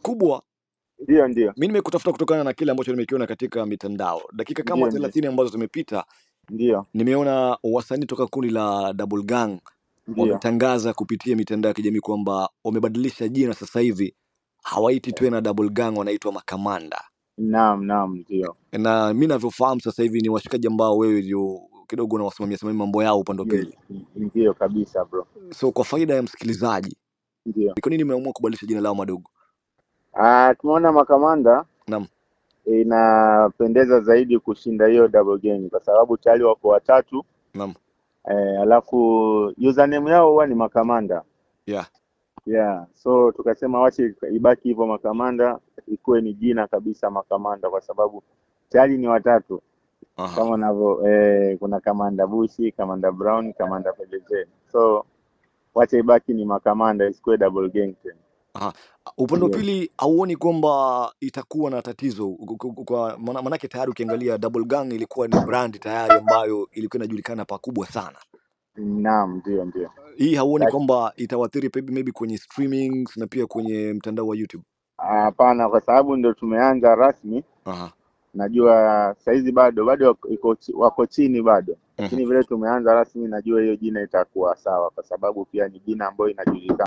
Kubwa, Ndio, ndio. mimi nimekutafuta kutokana na kile ambacho nimekiona katika mitandao. Dakika kama Ndio, ndio. 30 ambazo zimepita, Ndio, nimeona wasanii toka kundi la Double Gang ndio. wametangaza kupitia mitandao ya kijamii kwamba wamebadilisha jina, sasa hivi hawaiti tena Double Gang, wanaitwa Makamanda. Naam, naam, ndio. Na mimi ninavyofahamu sasa hivi ni washikaji ambao wewe ndio kidogo unawasimamia mambo yao upande wa Yes, pili. ndio kabisa bro. So kwa faida ya msikilizaji, Ndio. kwa nini umeamua kubadilisha jina lao madogo? Tumeona Makamanda Naam. inapendeza zaidi kushinda hiyo Double Gang kwa sababu tayari wako watatu. Naam. Alafu username yao huwa ni Makamanda. Yeah. Yeah, so tukasema wache ibaki hivyo Makamanda, ikuwe ni jina kabisa Makamanda kwa sababu tayari ni watatu. Aha. Kama navyo kuna Kamanda Bushi, Kamanda Brown, Kamanda PDZ. So wacha ibaki ni Makamanda, isikuwe Double Gang tena. Aha. Upande wa Yes. pili hauoni kwamba itakuwa na tatizo kwa manake tayari ukiangalia Double Gang ilikuwa ni brand tayari ambayo ilikuwa inajulikana pakubwa sana. Naam, ndio. Hii hauoni kwamba itawathiri maybe kwenye streamings na pia kwenye mtandao wa YouTube? Hapana, kwa sababu ndio tumeanza rasmi. Aha. Najua saizi bado wako chini bado. Lakini vile tumeanza rasmi najua hiyo jina itakuwa sawa kwa sababu pia ni jina ambayo inajulikana.